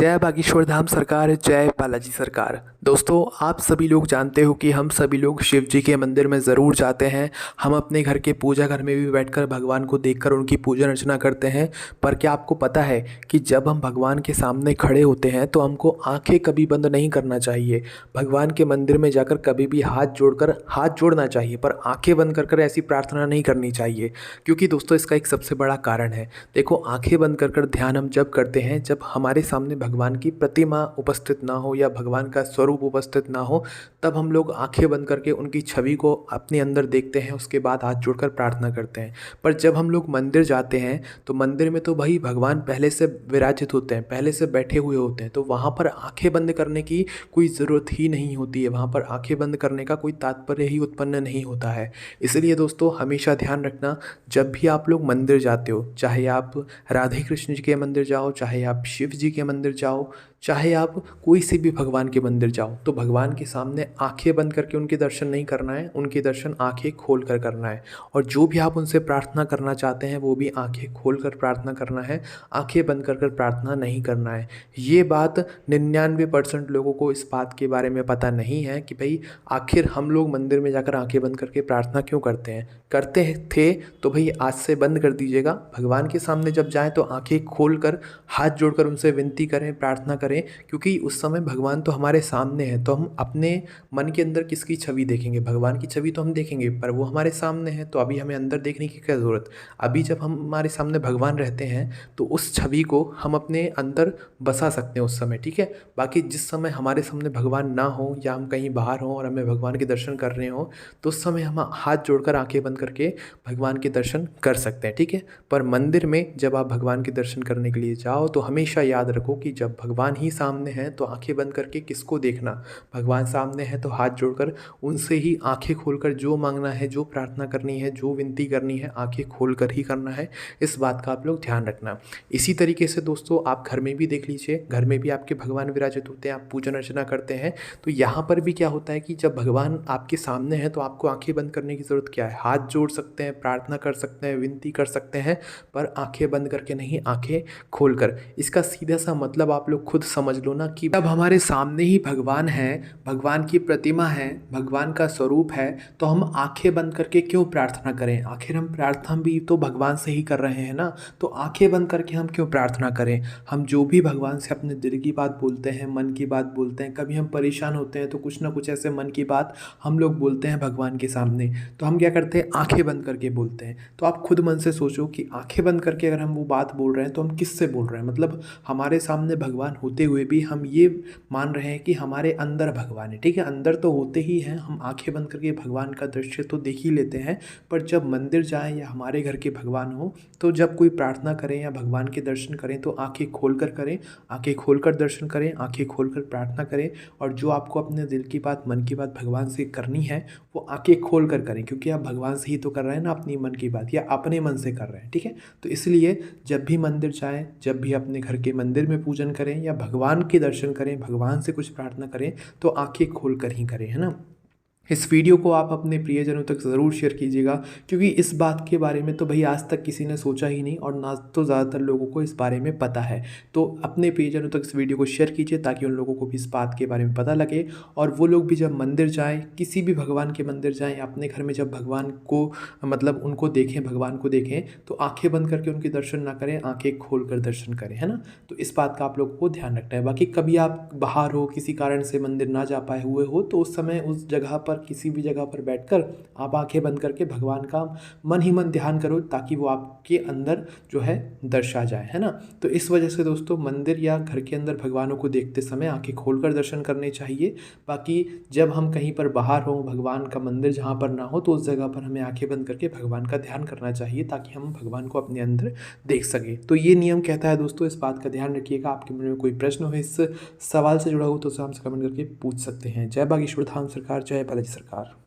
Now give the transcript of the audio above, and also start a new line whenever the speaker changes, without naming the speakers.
जय बागेश्वर धाम सरकार, जय बालाजी सरकार। दोस्तों, आप सभी लोग जानते हो कि हम सभी लोग शिव जी के मंदिर में ज़रूर जाते हैं। हम अपने घर के पूजा घर में भी बैठकर भगवान को देखकर उनकी पूजा अर्चना करते हैं। पर क्या आपको पता है कि जब हम भगवान के सामने खड़े होते हैं तो हमको आंखें कभी बंद नहीं करना चाहिए। भगवान के मंदिर में जाकर कभी भी हाथ जोड़ना चाहिए, पर आंखें बंद कर ऐसी प्रार्थना नहीं करनी चाहिए। क्योंकि दोस्तों, इसका एक सबसे बड़ा कारण है। देखो, आंखें बंद कर ध्यान हम जब करते हैं जब हमारे सामने भगवान की प्रतिमा उपस्थित ना हो या भगवान का स्वरूप उपस्थित ना हो, तब हम लोग आंखें बंद करके उनकी छवि को अपने अंदर देखते हैं। उसके बाद हाथ जोड़कर प्रार्थना करते हैं। पर जब हम लोग मंदिर जाते हैं तो मंदिर में तो भाई भगवान पहले से विराजित होते हैं, पहले से बैठे हुए होते हैं, तो वहाँ पर आंखें बंद करने की कोई ज़रूरत ही नहीं होती है। वहाँ पर आंखें बंद करने का कोई तात्पर्य ही उत्पन्न नहीं होता है। इसलिए दोस्तों, हमेशा ध्यान रखना, जब भी आप लोग मंदिर जाते हो, चाहे आप राधे कृष्ण जी के मंदिर जाओ, चाहे आप शिव जी के मंदिर जाओ, चाहे आप कोई से भी भगवान के मंदिर जाओ, तो भगवान के सामने आंखें बंद करके उनके दर्शन नहीं करना है। उनके दर्शन आंखें खोल कर करना है। और जो भी आप उनसे प्रार्थना करना चाहते हैं वो भी आंखें खोल कर प्रार्थना करना है, आंखें बंद कर प्रार्थना नहीं करना है। ये बात 99% लोगों को इस बात के बारे में पता नहीं है कि भाई आखिर हम लोग मंदिर में जाकर आंखें बंद करके प्रार्थना क्यों करते हैं। करते थे तो भाई आज से बंद कर दीजिएगा। भगवान के सामने जब जाएं तो आंखें खोल कर हाथ जोड़कर उनसे विनती करें, प्रार्थना करें। क्योंकि उस समय भगवान तो हमारे सामने है, तो हम अपने मन के अंदर किसकी छवि देखेंगे? भगवान की छवि तो हम देखेंगे, पर वो हमारे सामने है, तो अभी हमें अंदर देखने की क्या ज़रूरत। अभी जब हम हमारे सामने भगवान रहते हैं तो उस छवि को हम अपने अंदर बसा सकते हैं उस समय, ठीक है। बाकी जिस समय हमारे सामने भगवान ना हो या हम कहीं बाहर हों और हमें भगवान के दर्शन कर रहे हों, तो उस समय हम हाथ जोड़कर आंखें बंद करके भगवान के दर्शन कर सकते हैं, ठीक है। पर मंदिर में जब आप भगवान के दर्शन करने के लिए जाओ तो हमेशा याद रखो कि जब भगवान ही सामने हैं तो आंखें बंद करके किसको देखना। भगवान सामने है तो हाथ जोड़कर उनसे ही आंखें खोलकर जो मांगना है, जो प्रार्थना करनी है, जो विनती करनी है, आंखें खोलकर ही करना है। इस बात का आप लोग ध्यान रखना। इसी तरीके से दोस्तों, आप घर में भी देख लीजिए, घर में भी आपके भगवान विराजित होते हैं, आप पूजन अर्चना करते हैं। तो यहाँ पर भी क्या होता है कि जब भगवान आपके सामने है तो आपको आंखें बंद करने की ज़रूरत क्या है? हाथ जोड़ सकते हैं, प्रार्थना कर सकते हैं, विनती कर सकते हैं, पर आंखें बंद करके नहीं, आंखें खोलकर। इसका सीधा सा मतलब आप लोग खुद समझ लो ना कि जब हमारे सामने ही भगवान है, भगवान की प्रतिमा है, भगवान का स्वरूप है, तो हम आंखें बंद करके क्यों प्रार्थना करें? आखिर हम प्रार्थना भी तो भगवान से ही कर रहे हैं ना, तो आंखें बंद करके हम क्यों प्रार्थना करें? हम जो भी भगवान से अपने दिल की बात बोलते हैं, मन की बात बोलते हैं, कभी हम परेशान होते हैं तो कुछ ना कुछ ऐसे मन की बात हम लोग बोलते हैं भगवान के सामने, तो हम क्या करते हैं? आंखें बंद करके बोलते हैं। तो आप खुद मन से सोचो कि आंखें बंद करके अगर हम वो बात बोल रहे हैं तो हम किससे बोल रहे हैं? मतलब हमारे सामने भगवान होते हुए भी हम ये मान रहे हैं कि हमारे अंदर भगवान है, ठीक है। अंदर तो होते ही हैं, हम आंखें बंद करके भगवान का दृश्य तो देख ही लेते हैं, पर जब मंदिर जाएं या हमारे घर के भगवान हो, तो जब कोई प्रार्थना करें या भगवान के दर्शन करें तो आंखें खोलकर करें, आंखें खोलकर दर्शन करें, आंखें खोलकर प्रार्थना करें। और जो आपको अपने दिल की बात, मन की बात भगवान से करनी है वो आंखें खोल कर करें, क्योंकि आप भगवान से ही तो कर रहे हैं ना अपनी मन की बात, या अपने मन से कर रहे हैं, ठीक है। तो इसलिए जब भी मंदिर जाएं, जब भी अपने घर के मंदिर में पूजन करें या भगवान के दर्शन करें, भगवान से कुछ प्रार्थना करें, तो आंखें खोल कर ही करें, है ना। इस वीडियो को आप अपने प्रियजनों तक ज़रूर शेयर कीजिएगा, क्योंकि इस बात के बारे में तो भाई आज तक किसी ने सोचा ही नहीं और ना तो ज़्यादातर लोगों को इस बारे में पता है। तो अपने प्रियजनों तक इस वीडियो को शेयर कीजिए ताकि उन लोगों को भी इस बात के बारे में पता लगे, और वो लोग भी जब मंदिर जाएँ, किसी भी भगवान के मंदिर जाएँ या अपने घर में जब भगवान को मतलब उनको देखें, भगवान को देखें, तो आँखें बंद करके उनके दर्शन ना करें, आँखें खोल कर दर्शन करें, है ना। तो इस बात का आप लोगों को ध्यान रखना है। बाकी कभी आप बाहर हो, किसी कारण से मंदिर ना जा पाए हुए हो, तो उस समय उस जगह पर, किसी भी जगह पर बैठकर आप आंखें बंद करके भगवान का मन ही मन ध्यान करो, ताकि वो आपके अंदर जो है दर्शा जाए, है ना। तो इस वजह से दोस्तों, मंदिर या घर के अंदर भगवानों को देखते समय आंखें खोलकर दर्शन करने चाहिए। बाकी जब हम कहीं पर बाहर हों, भगवान का मंदिर जहाँ पर ना हो, तो उस जगह पर हमें आंखें बंद करके भगवान का ध्यान करना चाहिए, ताकि हम भगवान को अपने अंदर देख सकें। तो ये नियम कहता है दोस्तों, इस बात का ध्यान रखिएगा। आपके मन में कोई प्रश्न हो इस सवाल से जुड़ा हो तो हमसे कमेंट करके पूछ सकते हैं। जय बागेश्वर धाम सरकार, जय बालाजी सरकार।